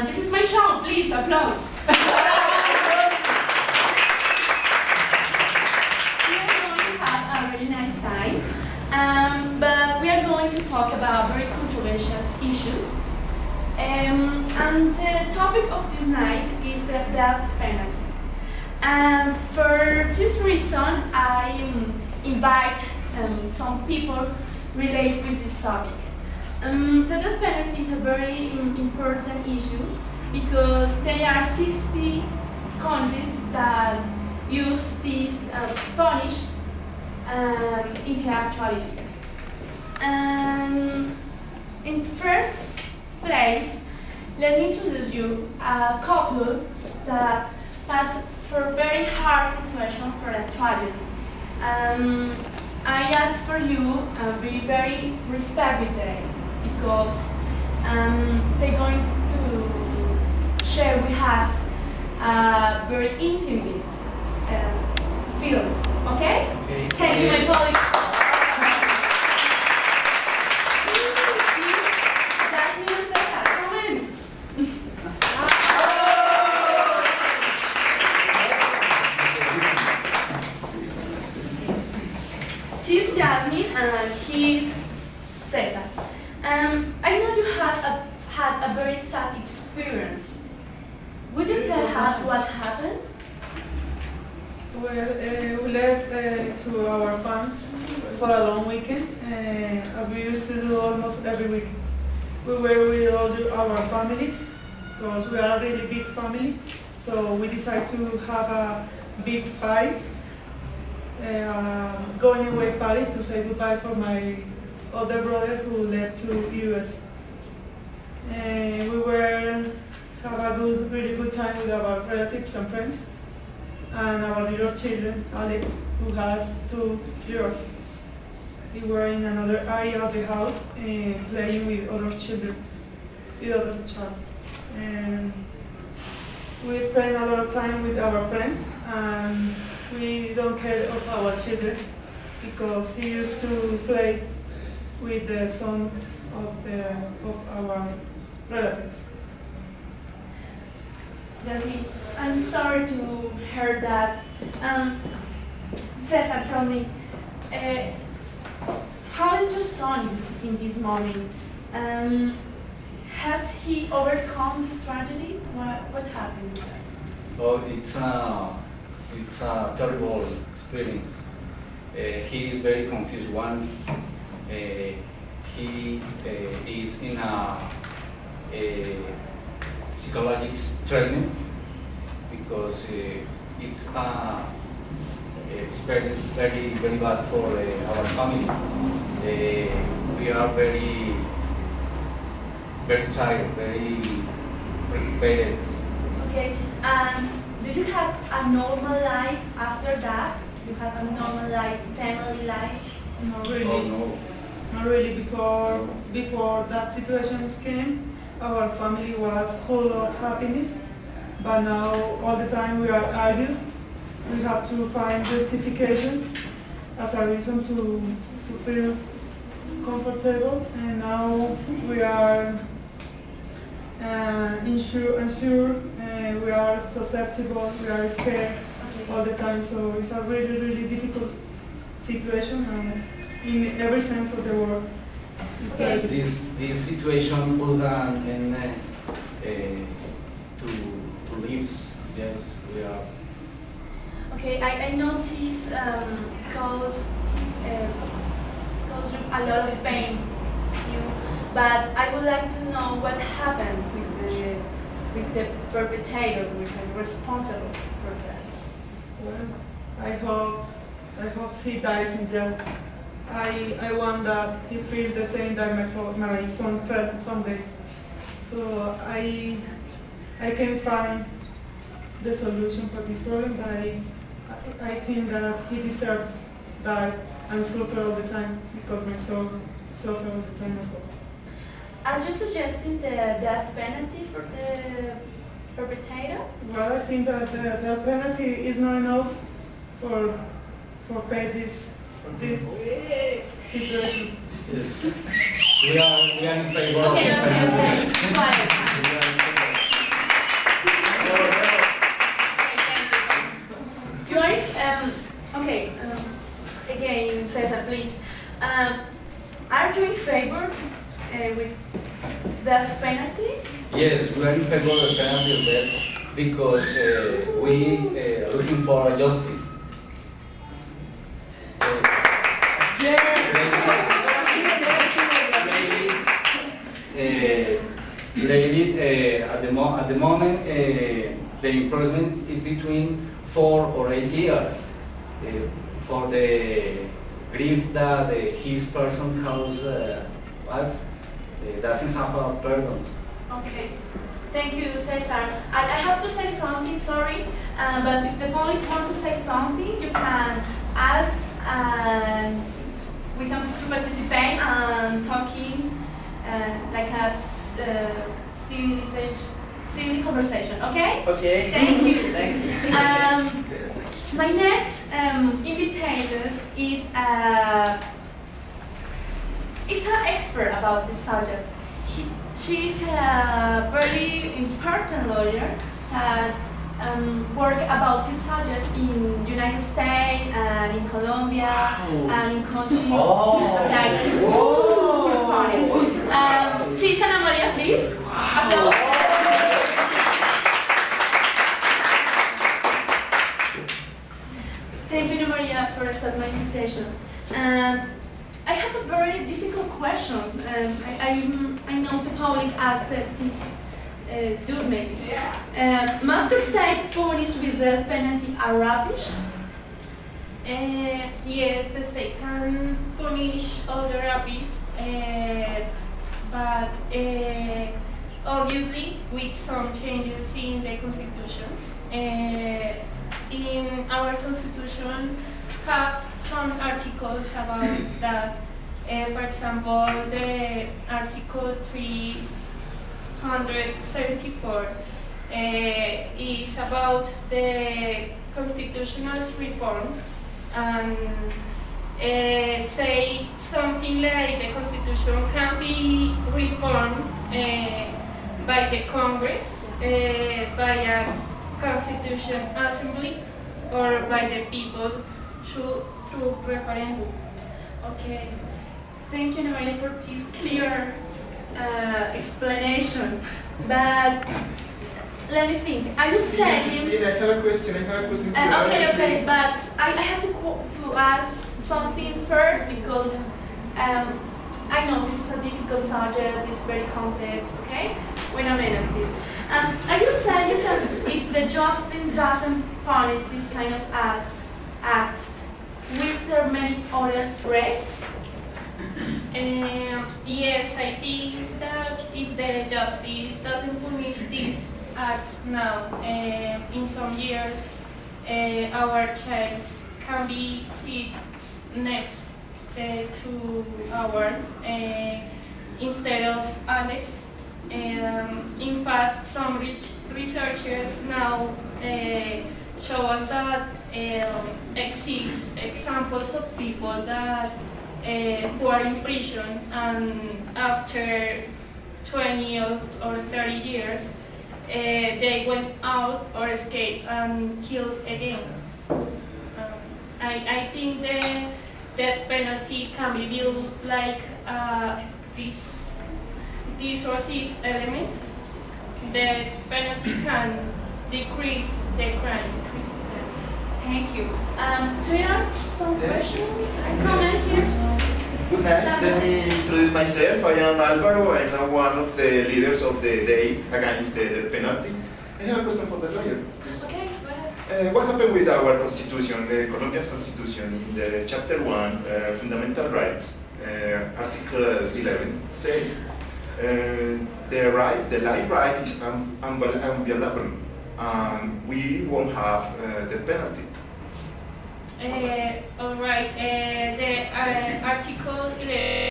This is my show, please, applause. We are going to have a very nice time, but we are going to talk about very controversial issues. And the topic of this night is the death penalty. And for this reason, I invite some people relate with this topic. The death penalty is a very important issue because there are 60 countries that use this punish in the actuality. In first place, let me introduce you a couple that passed for a very hard situation for a tragedy. I ask for you be very respectful there because they're going to share with us very intimate feelings. Okay? Thank you, my colleagues. She's Jasmine and he's Cesar. I know you had a very sad experience. Would you tell us what happened? Well, we left to our farm for a long weekend, as we used to do almost every week. We were with all our family, because we are a really big family, so we decided to have a big party, going away party to say goodbye for my older brother who left to US. We were have a really good time with our relatives and friends, and our little children, Alex, who has 2 years. We were in another area of the house playing with other children, with other children. And we spend a lot of time with our friends, and we don't care of our children because he used to play with the sons of our relatives. Jasmine, I'm sorry to hear that. Cesar, tell me, how is your son in this moment? Has he overcome this tragedy? What happened? Oh, it's a terrible experience. He is very confused. He is in a psychologist training because it's experience very bad for our family. We are very tired, very prepared. Okay, and do you have a normal life after that? You have a normal life, family life? Not really. Oh no. Not really. Before that situation came, our family was full of happiness, but now all the time we are arguing. We have to find justification as a reason to feel comfortable, and now we are unsure, we are susceptible, we are scared all the time, so it's a really difficult situation in every sense of the word. This situation put an end to lives. Yes, we are. Okay, I notice cause you a lot of pain, but I would like to know what happened with the perpetrator, with the responsible for that. Well, I hope he dies in jail. I want that he feels the same that my son felt someday. So I can find the solution for this problem, but I think that he deserves that and suffer all the time because my son suffer all the time as well. Are you suggesting the death penalty for the perpetrator? Well, I think that the penalty is not enough for pay this situation. Yes. We are in favor of the Okay. penalty. Quiet. are you in favor with death penalty? Yes, we are in favor of the penalty of death because we are looking for justice. Lately, at the moment, the imprisonment is between 4 or 8 years for the grief that his person caused us. Doesn't have a pardon. Okay. Thank you, Cesar. I have to say something, sorry, but if the public want to say something, you can ask and we can participate and talking like a civil conversation, okay? Okay. Thank you. Thanks. My next invitator is an expert about this subject. She's a very important lawyer that work about this subject in United States and in Colombia and in countries like this. She's Ana Maria, please. Applause. Thank you, Ana Maria, for accepting my invitation. I have a very difficult question. I know the public at this do maybe. Must the state punish with the penalty a rubbish? Yes, the state can punish other abuse, but obviously with some changes in the constitution. In our constitution have some articles about that. For example, the Article 374 is about the constitutional reforms and say something like the constitution can be reformed by the Congress, by a constitution assembly, or by the people through referendum. Okay. Thank you, Ana for this clear explanation. But let me think. Are you saying? I have a question. Okay, but I have to ask something first because I know this is a difficult subject. It's very complex. Okay, wait a minute, please. Are you saying that if the justice doesn't punish this kind of acts, will there many other rapes? Yes, I think that if the justice doesn't punish these acts now, in some years, our childs can be sick next to our instead of Alex. In fact, some researchers now show us that exist examples of people that who are in prison and after 20 or 30 years they went out or escaped and killed again. I think the death penalty can be viewed like dissuasive element. The penalty can decrease the crime. Thank you. Do you have some questions? Comment here? Good night. Let me introduce myself. I am Alvaro. I am one of the leaders of the day against the death penalty. I have a question for the lawyer. Okay, go ahead. What happened with our constitution, the Colombia's constitution, in the chapter 1, fundamental rights, article 11, say the life right is unviolable, and we won't have the penalty. All right. The Article 11